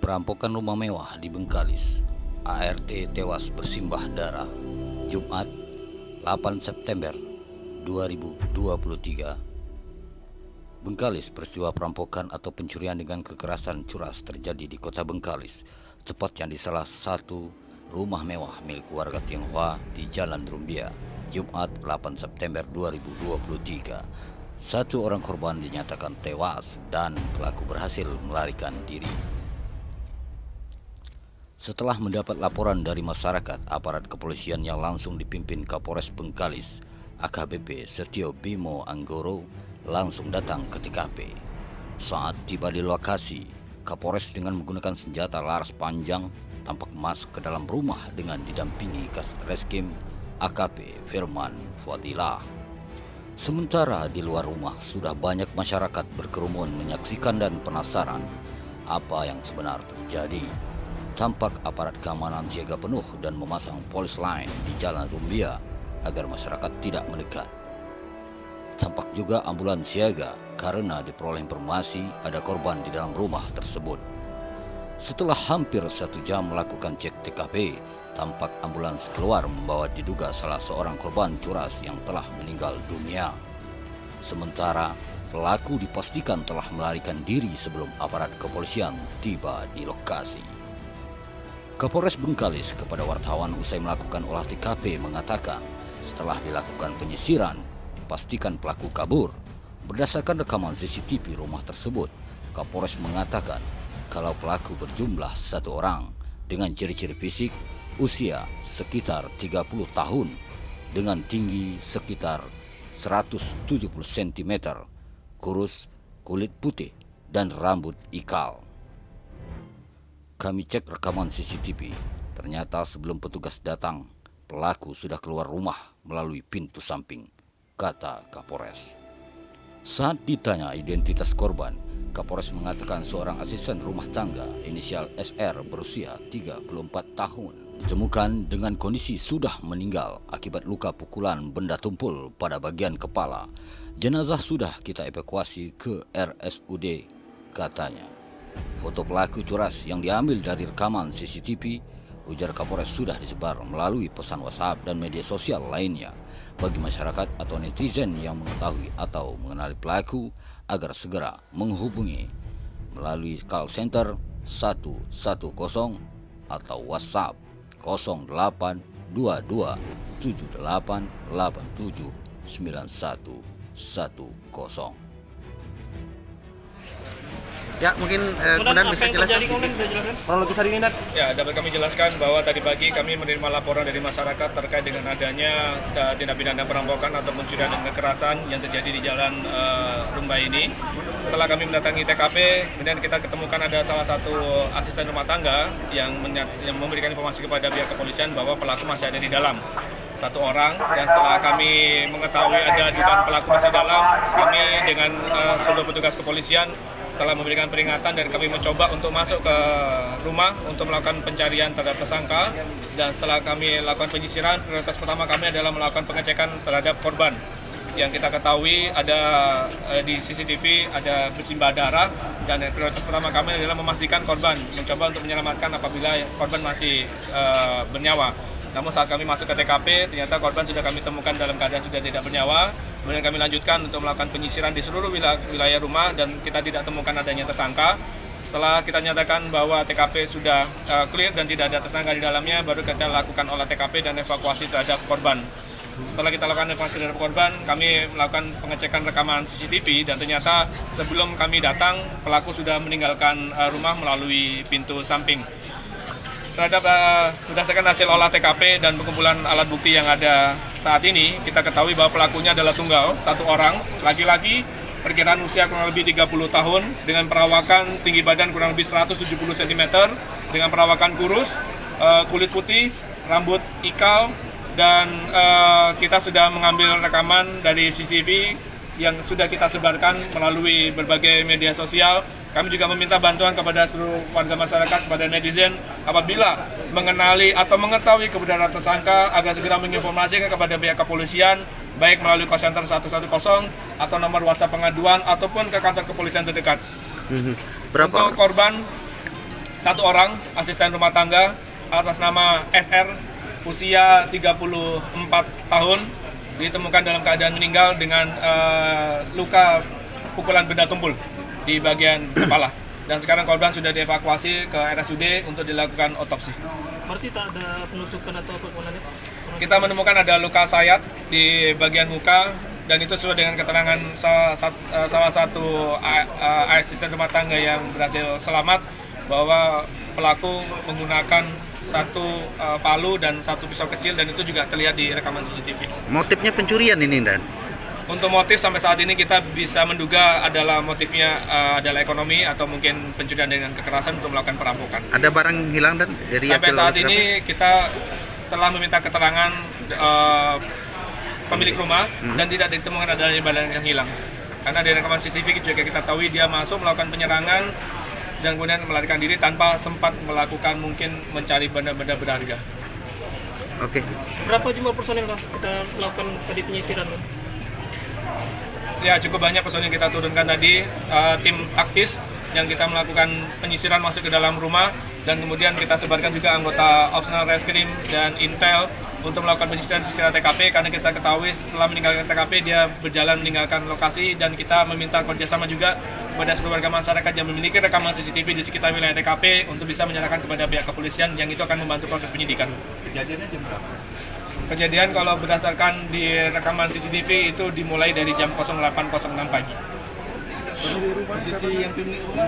Perampokan rumah mewah di Bengkalis, ART tewas bersimbah darah. Jumat, 8 September 2023. Bengkalis, peristiwa perampokan atau pencurian dengan kekerasan curas terjadi di kota Bengkalis, tepatnya di salah satu rumah mewah milik warga Tionghoa di Jalan Rumbia, Jumat 8 September 2023. Satu orang korban dinyatakan tewas dan pelaku berhasil melarikan diri. Setelah mendapat laporan dari masyarakat, aparat kepolisian yang langsung dipimpin Kapolres Bengkalis, AKBP Setio Bimo Anggoro, langsung datang ke TKP. Saat tiba di lokasi, Kapolres dengan menggunakan senjata laras panjang tampak masuk ke dalam rumah dengan didampingi Kasreskim AKP Firman Fadilah. Sementara di luar rumah sudah banyak masyarakat berkerumun menyaksikan dan penasaran apa yang sebenarnya terjadi. Tampak aparat keamanan siaga penuh dan memasang polis lain di Jalan Rumbia agar masyarakat tidak mendekat. Tampak juga ambulans siaga karena diperoleh informasi ada korban di dalam rumah tersebut. Setelah hampir 1 jam melakukan cek TKP, tampak ambulans keluar membawa diduga salah seorang korban curas yang telah meninggal dunia. Sementara pelaku dipastikan telah melarikan diri sebelum aparat kepolisian tiba di lokasi. Kapolres Bengkalis kepada wartawan usai melakukan olah TKP mengatakan setelah dilakukan penyisiran, dipastikan pelaku kabur. Berdasarkan rekaman CCTV rumah tersebut, Kapolres mengatakan kalau pelaku berjumlah 1 orang dengan ciri-ciri fisik usia sekitar 30 tahun dengan tinggi sekitar 170 cm, kurus, kulit putih, dan rambut ikal. Kami cek rekaman CCTV, ternyata sebelum petugas datang, pelaku sudah keluar rumah melalui pintu samping, kata Kapolres. Saat ditanya identitas korban, Kapolres mengatakan seorang asisten rumah tangga inisial SR berusia 34 tahun ditemukan dengan kondisi sudah meninggal akibat luka pukulan benda tumpul pada bagian kepala. Jenazah sudah kita evakuasi ke RSUD, katanya. Foto pelaku curas yang diambil dari rekaman CCTV, ujar Kapolres, sudah disebar melalui pesan WhatsApp dan media sosial lainnya bagi masyarakat atau netizen yang mengetahui atau mengenali pelaku agar segera menghubungi melalui call center 110 atau WhatsApp 082278879110. Ya, mungkin kemudian bisa jelaskan kronologis hari ini, Dan? Ya, dapat kami jelaskan bahwa tadi pagi kami menerima laporan dari masyarakat terkait dengan adanya tindak pidana perampokan atau pencurian dan kekerasan yang terjadi di Jalan Rumba ini. Setelah kami mendatangi TKP, kemudian kita ketemukan ada salah satu asisten rumah tangga yang memberikan informasi kepada pihak kepolisian bahwa pelaku masih ada di dalam. 1 orang, dan setelah kami mengetahui ada dugaan pelaku masih dalam, kami dengan seluruh petugas kepolisian telah memberikan peringatan dan kami mencoba untuk masuk ke rumah untuk melakukan pencarian terhadap tersangka. Dan setelah kami lakukan penyisiran, prioritas pertama kami adalah melakukan pengecekan terhadap korban. Yang kita ketahui ada di CCTV ada bersimbah darah, dan prioritas pertama kami adalah memastikan korban, mencoba untuk menyelamatkan apabila korban masih bernyawa. Namun saat kami masuk ke TKP, ternyata korban sudah kami temukan dalam keadaan sudah tidak bernyawa. Kemudian kami lanjutkan untuk melakukan penyisiran di seluruh wilayah rumah dan kita tidak temukan adanya tersangka. Setelah kita nyatakan bahwa TKP sudah clear dan tidak ada tersangka di dalamnya, baru kita lakukan olah TKP dan evakuasi terhadap korban. Setelah kita lakukan evakuasi terhadap korban, kami melakukan pengecekan rekaman CCTV dan ternyata sebelum kami datang, pelaku sudah meninggalkan rumah melalui pintu samping. Terhadap berdasarkan hasil olah TKP dan pengumpulan alat bukti yang ada saat ini, kita ketahui bahwa pelakunya adalah tunggal, 1 orang, laki-laki, perkiraan usia kurang lebih 30 tahun, dengan perawakan tinggi badan kurang lebih 170 cm, dengan perawakan kurus, kulit putih, rambut ikal, dan kita sudah mengambil rekaman dari CCTV yang sudah kita sebarkan melalui berbagai media sosial. Kami juga meminta bantuan kepada seluruh warga masyarakat, kepada netizen, apabila mengenali atau mengetahui kebenaran tersangka agar segera menginformasikan kepada pihak kepolisian, baik melalui call center 110 atau nomor WhatsApp pengaduan ataupun ke kantor kepolisian terdekat. Berapa Untuk korban satu orang asisten rumah tangga atas nama SR usia 34 tahun ditemukan dalam keadaan meninggal dengan luka pukulan benda tumpul di bagian kepala. Dan sekarang korban sudah dievakuasi ke RSUD untuk dilakukan otopsi. Berarti tak ada penusukan atau apapun lagi? Kita menemukan ada luka sayat di bagian muka dan itu sesuai dengan keterangan salah satu asisten rumah tangga yang berhasil selamat bahwa pelaku menggunakan satu palu dan satu pisau kecil dan itu juga terlihat di rekaman CCTV. Motifnya pencurian ini, Dan? Untuk motif sampai saat ini kita bisa menduga adalah motifnya adalah ekonomi atau mungkin pencurian dengan kekerasan untuk melakukan perampokan. Ada barang hilang, Dan? Dari Sampai hasil saat olah ini kita telah meminta keterangan pemilik rumah dan tidak ditemukan adanya barang yang hilang. Karena dari rekaman CCTV juga kita tahu dia masuk melakukan penyerangan dan kemudian melarikan diri tanpa sempat melakukan mungkin mencari benda-benda berharga. Oke. Berapa jumlah personil lah kita lakukan tadi penyisiran? Ya cukup banyak personil yang kita turunkan tadi, tim taktis yang kita melakukan penyisiran masuk ke dalam rumah dan kemudian kita sebarkan juga anggota opsional reskrim dan intel untuk melakukan penyisiran di sekitar TKP karena kita ketahui setelah meninggalkan TKP dia berjalan meninggalkan lokasi dan kita meminta kerjasama juga kepada seluruh warga masyarakat yang memiliki rekaman CCTV di sekitar wilayah TKP untuk bisa menyerahkan kepada pihak kepolisian yang itu akan membantu proses penyidikan. Kejadiannya jam berapa? Kejadian kalau berdasarkan di rekaman CCTV itu dimulai dari jam 08.06 pagi. Posisi yang pemilik rumah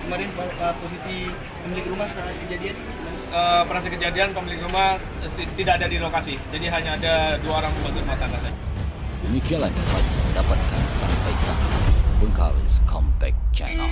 kemarin posisi pemilik rumah saat kejadian Pada saat kejadian pemilik rumah tidak ada di lokasi, jadi hanya ada 2 orang pembantu rumah tangga saja. Demikianlah informasi yang dapat kami sampaikan. Bengkalis Compact Channel.